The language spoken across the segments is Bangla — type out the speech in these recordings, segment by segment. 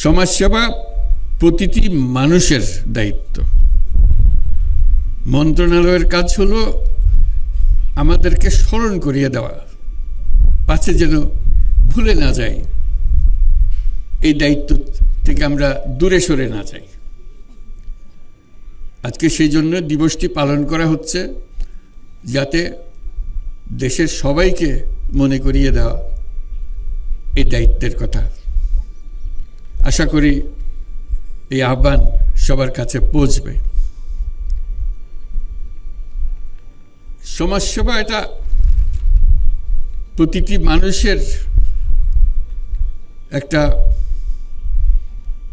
সমাজসেবা প্রতিটি মানুষের দায়িত্ব। মন্ত্রণালয়ের কাজ হলো আমাদেরকে স্মরণ করিয়ে দেওয়া, পাছে যেন ভুলে না যাই, এই দায়িত্ব থেকে আমরা দূরে সরে না যাই। আজকে সেই জন্য দিবসটি পালন করা হচ্ছে, যাতে দেশের সবাইকে মনে করিয়ে দেওয়া এই দায়িত্বের কথা। আশা করি এই আহ্বান সবার কাছে পৌঁছবে। সমাজসেবা এটা প্রতিটি মানুষের একটা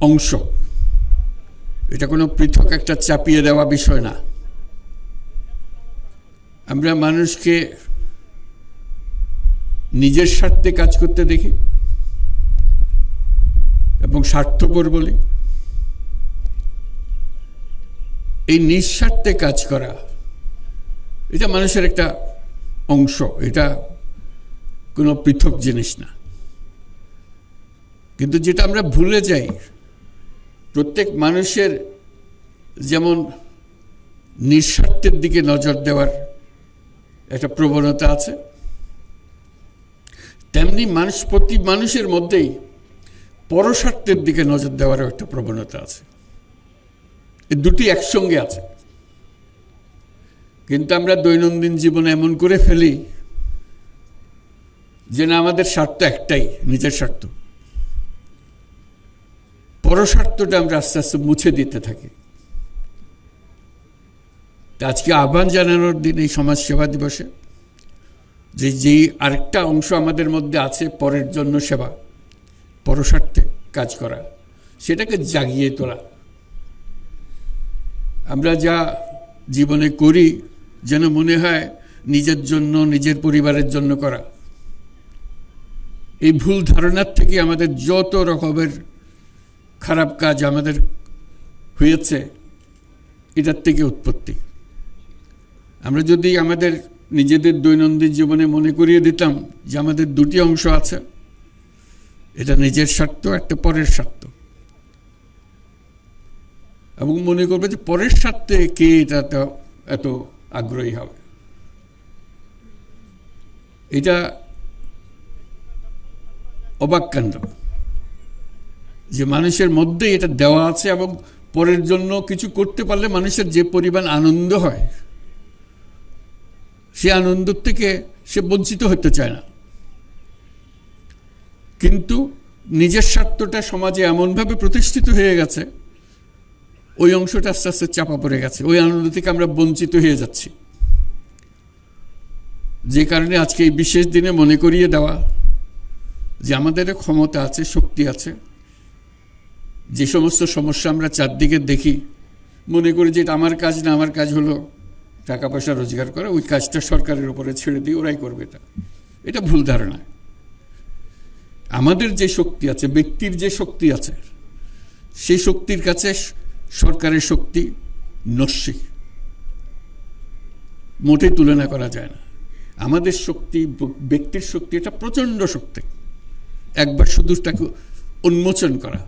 অংশ, এটা কোনো পৃথক একটা চাপিয়ে দেওয়া বিষয় না। আমরা মানুষকে নিজের স্বার্থে কাজ করতে দেখি এবং স্বার্থপর বলি। এই নিঃস্বার্থে কাজ করা এটা মানুষের একটা অংশ, এটা কোনো পৃথক জিনিস না। কিন্তু যেটা আমরা ভুলে যাই, প্রত্যেক মানুষের যেমন নিঃস্বার্থের দিকে নজর দেওয়ার একটা প্রবণতা আছে, তেমনি প্রতি মানুষের মধ্যেই পরস্বার্থের দিকে নজর দেওয়ারও একটা প্রবণতা আছে। এই দুটি একসঙ্গে আছে। কিন্তু আমরা দৈনন্দিন জীবনে এমন করে ফেলি যে না, আমাদের স্বার্থ একটাই, নিজের স্বার্থ। পরস্বার্থটা আমরা আস্তে আস্তে মুছে দিতে থাকি। আজকে আহ্বান জানানোর দিন এই সমাজসেবা দিবসে, যেই আরেকটা অংশ আমাদের মধ্যে আছে, পরের জন্য সেবা, পরস্বার্থে কাজ করা, সেটাকে জাগিয়ে তোলা। আমরা যা জীবনে করি যেন মনে হয় নিজের জন্য, নিজের পরিবারের জন্য করা। এই ভুল ধারণার থেকে আমাদের যত রকমের খারাপ কাজ আমাদের হয়েছে, এটার থেকে উৎপত্তি। আমরা যদি আমাদের নিজেদের দৈনন্দিন জীবনে মনে করিয়ে দিতাম যে আমাদের দুটি অংশ আছে, এটা নিজের স্বার্থ, একটা পরের স্বার্থ, এবং মনে করবে যে পরের স্বার্থে কে এটা এত আগ্রহী হবে। এটা অবাক কাণ্ড যে মানুষের মধ্যে এটা দেওয়া আছে, এবং পরের জন্য কিছু করতে পারলে মানুষের যে পরিমাণ আনন্দ হয়, সে আনন্দ থেকে সে বঞ্চিত হতে চায় না। কিন্তু নিজের স্বার্থটা সমাজে এমনভাবে প্রতিষ্ঠিত হয়ে গেছে, ওই অংশটা আস্তে আস্তে চাপা পড়ে গেছে, ওই আনন্দ থেকে আমরা বঞ্চিত হয়ে যাচ্ছি। যে কারণে আজকে এই বিশেষ দিনে মনে করিয়ে দেওয়া যে আমাদের ক্ষমতা আছে, শক্তি আছে। যে সমস্ত সমস্যা আমরা চারদিকে দেখি, মনে করি যে এটা আমার কাজ না, আমার কাজ হলো টাকা পয়সা রোজগার করা, ওই কাজটা সরকারের উপরে ছেড়ে দিই, ওরাই করবে। এটা ভুল ধারণা। আমাদের যে শক্তি আছে, ব্যক্তির যে শক্তি আছে, সেই শক্তির কাছে সরকারের শক্তি নস্যি, মোটেই তুলনা করা যায় না। আমাদের শক্তি, ব্যক্তির শক্তি, এটা প্রচণ্ড শক্তি। একবার শুধু তাকে উন্মোচন করা,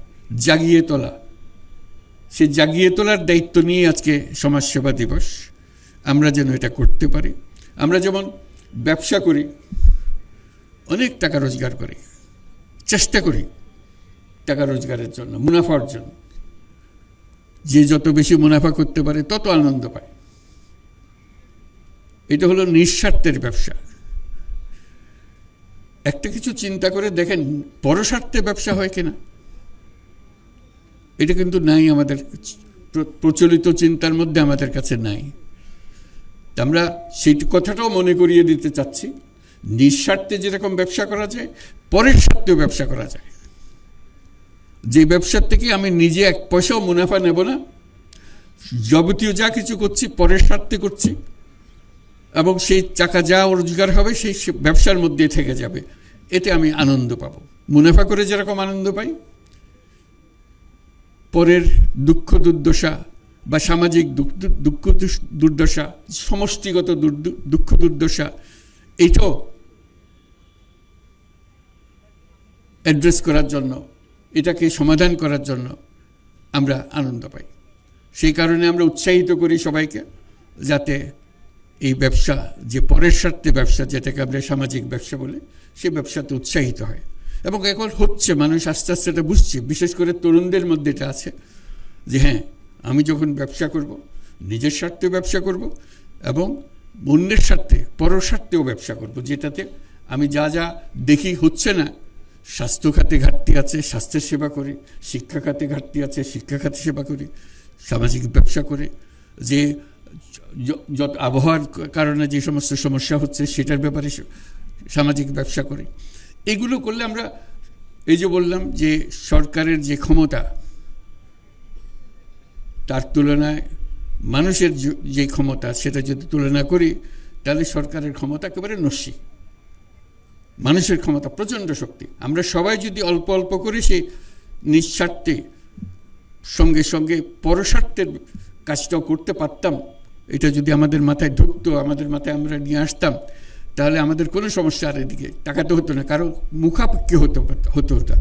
জাগিয়ে তোলা, সে জাগিয়ে তোলার দায়িত্ব নিয়ে আজকে সমাজসেবা দিবস। আমরা যেন এটা করতে পারি। আমরা যেমন ব্যবসা করি, অনেক টাকা রোজগার করি, চেষ্টা করি টাকা রোজগারের জন্য, মুনাফা অর্জন। যে যত বেশি মুনাফা করতে পারে তত আনন্দ পায়। এটা হলো নিঃস্বার্থের ব্যবসা। একটা কিছু চিন্তা করে দেখেন, পরস্বার্থে ব্যবসা হয় কিনা। এটা কিন্তু নাই, আমাদের প্রচলিত চিন্তার মধ্যে আমাদের কাছে নাই। আমরা সেই কথাটাও মনে করিয়ে দিতে চাচ্ছি, নিঃস্বার্থে যেরকম ব্যবসা করা যায়, পরের স্বার্থেও ব্যবসা করা যায়। যে ব্যবসার থেকে আমি নিজে এক পয়সাও মুনাফা নেব না, যাবতীয় যা কিছু করছি পরের স্বার্থে করছি, এবং সেই টাকা যা রোজগার হবে সেই ব্যবসার মধ্যে থেকে যাবে, এতে আমি আনন্দ পাব। মুনাফা করে যেরকম আনন্দ পাই, পরের দুঃখ দুর্দশা বা সামাজিক দুঃখ দুর্দশা, সমষ্টিগত দুঃখ দুর্দশা, এইটাও অ্যাড্রেস করার জন্য এটাকে সমাধান করার জন্য আমরা আনন্দ পাই। সেই কারণে আমরা উৎসাহিত করি সবাইকে, যাতে এই ব্যবসা, যে পরের স্বার্থে ব্যবসা, যেটাকে আমরা সামাজিক ব্যবসা বলি, সেই ব্যবসাতে উৎসাহিত হয়। এবং এখন হচ্ছে, মানুষ আস্তে আস্তে এটা বুঝছে, বিশেষ করে তরুণদের মধ্যে এটা আছে যে হ্যাঁ, আমি যখন ব্যবসা করব, নিজের স্বার্থে ব্যবসা করব এবং অন্যের স্বার্থে, পরের স্বার্থেও ব্যবসা করব, যেটাতে আমি যা যা দেখি হচ্ছে না, স্বাস্থ্য খাতে ঘাটতি আছে, স্বাস্থ্যের সেবা করি, শিক্ষা খাতে ঘাটতি আছে, শিক্ষা খাতে সেবা করি, সামাজিক ব্যবসা করে যে যত আবহাওয়ার কারণে যে সমস্ত সমস্যা হচ্ছে সেটার ব্যাপারে সামাজিক ব্যবসা করি। এগুলো করলে আমরা, এই যে বললাম যে সরকারের যে ক্ষমতা, তার তুলনায় মানুষের যে ক্ষমতা, সেটা যদি তুলনা করি, তাহলে সরকারের ক্ষমতা একেবারে নস্যি, মানুষের ক্ষমতা প্রচণ্ড শক্তি। আমরা সবাই যদি অল্প অল্প করে সেই নিঃস্বার্থে সঙ্গে সঙ্গে পরস্বার্থের কাজটাও করতে পারতাম, এটা যদি আমাদের মাথায় ঢুকতো, আমাদের মাথায় আমরা নিয়ে আসতাম, তাহলে আমাদের কোনো সমস্যা আর এদিকে তাকাতে হতো না, কারো মুখাপেক্ষি হতো না,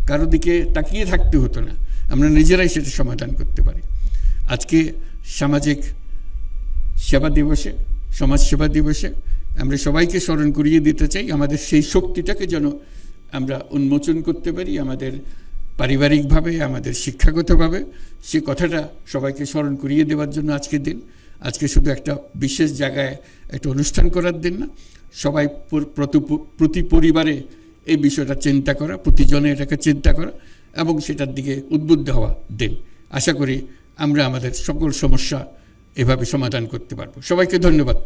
কারো দিকে তাকিয়ে থাকতে হতো না, আমরা নিজেরাই সেটা সমাধান করতে পারি। আজকে সামাজিক সেবা দিবসে, সমাজ সেবা দিবসে আমরা সবাইকে স্মরণ করিয়ে দিতে চাই আমাদের সেই শক্তিটাকে যেন আমরা উন্মোচন করতে পারি, আমাদের পারিবারিকভাবে, আমাদের শিক্ষাগতভাবে। সে কথাটা সবাইকে স্মরণ করিয়ে দেওয়ার জন্য আজকের দিন। আজকে শুধু একটা বিশেষ জায়গায় একটা অনুষ্ঠান করার দিন না, সবাই প্রতি পরিবারে এই বিষয়টা চিন্তা করা, প্রতিজনে এটাকে চিন্তা করা এবং সেটার দিকে উদ্বুদ্ধ হওয়া দিন। আশা করি আমরা আমাদের সকল সমস্যা এভাবে সমাধান করতে পারবো। সবাইকে ধন্যবাদ।